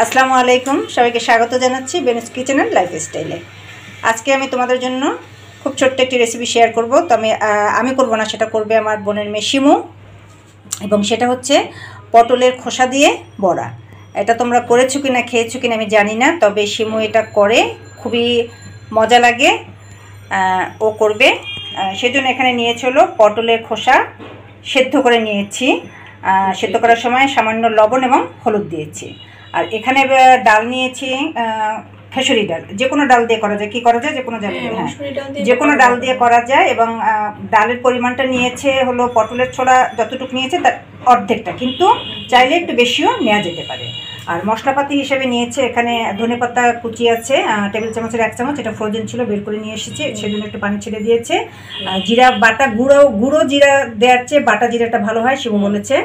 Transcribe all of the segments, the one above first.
আসসালামু আলাইকুম, সবাইকে স্বাগত জানাচ্ছি বেনুস কিচেন এন্ড লাইফস্টাইলে। আজকে আমি তোমাদের জন্য খুব ছোট্ট একটি রেসিপি শেয়ার করব। তো আমি করব না, সেটা করবে আমার বোনের মেয়ে শিমু, এবং সেটা হচ্ছে পটলের খোসা দিয়ে বড়া। এটা তোমরা করেছো কিনা, খেয়েছো কিনা আমি জানি না, তবে শিমু এটা করে, খুবই মজা লাগে, ও করবে। সেজন্য এখানে নিয়েছি হলো পটলের খোসা, সেদ্ধ করে নিয়েছি। সেদ্ধ করার সময় সামান্য লবণ এবং হলুদ দিয়েছি। আর এখানে ডাল নিয়েছি, খেসুরি ডাল। যে কোনো ডাল দিয়ে করা যায়, কি করা যায়, যে কোনো ডাল দিয়ে, হ্যাঁ যে কোনো ডাল দিয়ে করা যায়। এবং ডালের পরিমাণটা নিয়েছে হলো পটলের ছোলা যতটুকু নিয়েছে তার অর্ধেকটা, কিন্তু চাইলে একটু বেশিও নেওয়া যেতে পারে। আর মশলাপাতি হিসেবে নিয়েছে এখানে ধনেপাতা কুচি আছে টেবিল চামচের 1 চামচ, এটা ফ্রোজেন ছিল, বের করে নিয়ে এসেছি, সেজন্য একটু পানি ছেড়ে দিয়েছে। জিরা বাটা, গুঁড়ো জিরা দেওয়ার চেয়ে বাটা জিরাটা ভালো হয়, শিবু বলেছে।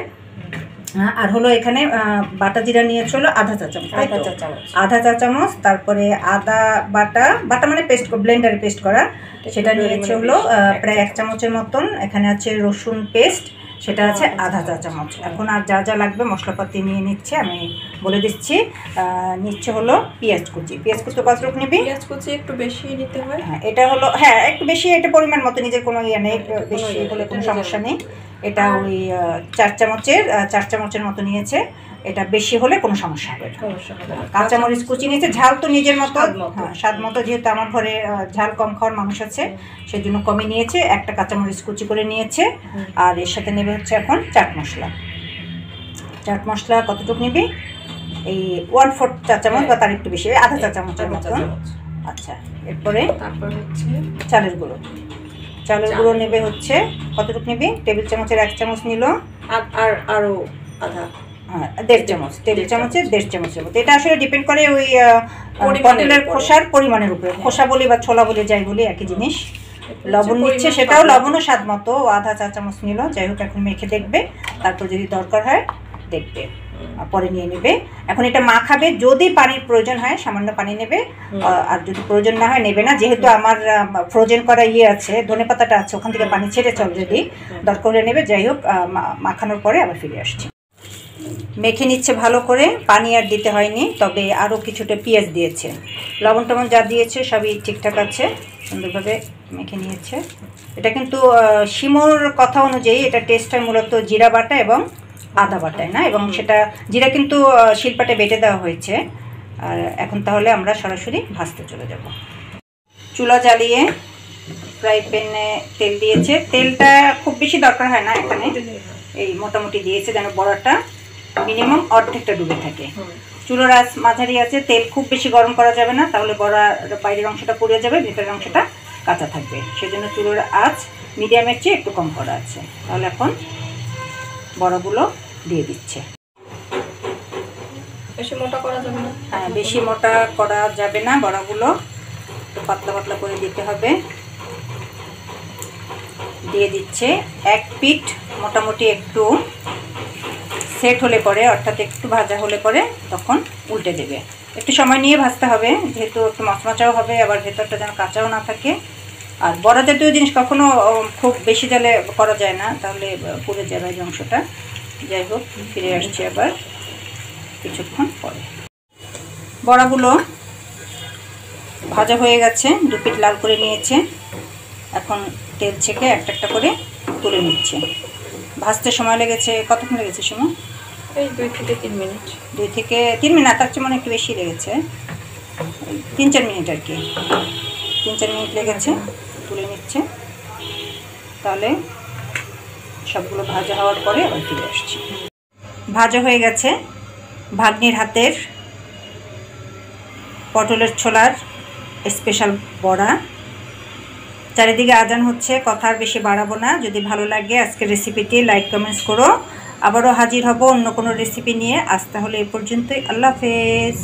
আর হলো এখানে বাটা জিরা নিয়েছে হলো আধা চা চামচ। তারপরে আদা বাটা মানে পেস্ট, ব্লেন্ডারে পেস্ট করা, সেটা নিয়েছে হলো প্রায় 1 চামচের মতন। এখানে আছে রসুন পেস্ট, সেটা আছে আধা চা চামচ। এখন আর যা যা লাগবে মশলাপাতি নিয়ে নিচ্ছে, আমি বলে দিচ্ছি। নিচ্ছে হলো পেঁয়াজ কুচি কতটুকু নিবি? পেঁয়াজ কুচি একটু বেশি নিতে হয়। হ্যাঁ, এটা হলো, হ্যাঁ একটু বেশি, এটা পরিমাণ মতো, নিজের কোনো ইয়ে নেই, বেশি হলে কোনো সমস্যা নেই। এটা ওই 4 চামচের মতো নিয়েছে, এটা বেশি হলে কোনো সমস্যা হবে না। কাঁচামরিচ কুচি নিয়েছে, ঝাল তো নিজের মতো, হ্যাঁ স্বাদ মতো, যেহেতু আমার ঘরে ঝাল কম খাওয়ার মানুষ আছে সেই জন্য কমই নিয়েছে। একটা কাঁচামরিচ কুচি করে নিয়েছে। আর এর সাথে নেবে হচ্ছে এখন চাট মশলা কতটুকু নিবি? এই 1/4 চা চামচ বা তার একটু বেশি, আধা চা চামচের মতন। আচ্ছা, এরপরে তারপর হচ্ছে চালের গুঁড়ো নেবে হচ্ছে কতটুকু নিবি? টেবিল চামচের 1 চামচ নিল, আর আরো আধা, হ্যাঁ 1.5 চামচ, টেবিল চামচের 1.5 চামচের মতো। এটা আসলে ডিপেন্ড করে ওই পটলের খোসার পরিমাণের উপরে, খোসা বলি বা ছোলা বলি যাই বলি একই জিনিস। লবণ নিচ্ছে, সেটাও লবণও স্বাদ মতো, আধা চা চামচ নিল। যাই হোক, এখন মেখে দেখবে, তারপর যদি দরকার হয় দেখবে, পরে নিয়ে নেবে। এখন এটা মাখাবে, যদি পানির প্রয়োজন হয় সামান্য পানি নেবে, আর যদি প্রয়োজন না হয় নেবে না। যেহেতু আমার ফ্রোজেন করা আছে, ধনেপাতাটা আছে, ওখান থেকে পানি ছেড়েছে অলরেডি, দরকার হলে নেবে। যাই হোক, মাখানোর পরে আবার ফিরে আসছি। মেখে নিচ্ছে ভালো করে, পানি আর দিতে হয়নি, তবে আরও কিছুটা পেঁয়াজ দিয়েছে, লবণ টবণ যা দিয়েছে সবই ঠিকঠাক আছে, সুন্দরভাবে মেখে নিয়েছে। এটা কিন্তু শিমুর কথা অনুযায়ী এটা টেস্ট হয় মূলত জিরা বাটা এবং আদা বাটায় না, এবং সেটা জিরা কিন্তু শিলপাটে বেটে দেওয়া হয়েছে। আর এখন তাহলে আমরা সরাসরি ভাজতে চলে যাব। চুলা জ্বালিয়ে ফ্রাই প্যানে তেল দিয়েছে, তেলটা খুব বেশি দরকার হয় না এখানে, এই মোটামুটি দিয়েছে যেন বড়াটা মিনিমাম অর্ধেকটা ডুবে থাকে। চুলোর আঁচ মাঝারি আছে, তেল খুব বেশি গরম করা যাবে না, তাহলে বড়ার বাইরের অংশটা পুড়ে যাবে, ভিতরের অংশটা কাঁচা থাকবে। সেজন্য চুলোর আঁচ মিডিয়ামের চেয়ে একটু কম করা আছে। তাহলে এখন বড়াগুলো দিয়ে দিচ্ছে। বেশি মোটা করা যাবে না, হ্যাঁ বেশি মোটা করা যাবে না, বড়াগুলো একটু পাতলা পাতলা করে দিতে হবে। দিয়ে দিচ্ছে। এক পিঠ মোটামুটি একটু সেট হলে পরে, অর্থাৎ একটু ভাজা হলে পরে তখন উল্টে দেবে। একটু সময় নিয়ে ভাজতে হবে, যেহেতু একটু মচমচাও হবে, আবার ভেতরটা যেন কাঁচাও না থাকে। আর বড়া জাতীয় জিনিস কখনো খুব বেশি জালে করা যায় না, তাহলে পুড়ে যাবে এই অংশটা। যাই হোক, ফিরে আসছি আবার কিছুক্ষণ পরে। বড়াগুলো ভাজা হয়ে গেছে, 2 পিঠ লাল করে নিয়েছে। এখন তেল ছেঁকে একটা একটা করে তুলে নিচ্ছে। ভাজতে সময় লেগেছে, কতক্ষণ লেগেছে সময়? এই 2 থেকে 3 মিনিট। 2 থেকে 3 মিনিট, তার চেয়ে মনে একটু বেশি লেগেছে, 3-4 মিনিট আর কি, 3-4 মিনিট লেগেছে। তুলে নিচ্ছে। তাহলে সবগুলো ভাজা হওয়ার পরে আবার ফিরে আসছি। ভাজা হয়ে গেছে ভাগ্নির হাতের পটলের ছোলার স্পেশাল বড়া। চারিদিকে আজান হচ্ছে, কথা আর বেশি বাড়াবো না। যদি ভালো লাগে আজকের রেসিপিটি লাইক কমেন্টস করো। আবারও হাজির হব অন্য কোনো রেসিপি নিয়ে। আজ তাহলে এ পর্যন্তই, আল্লাহ হাফেজ।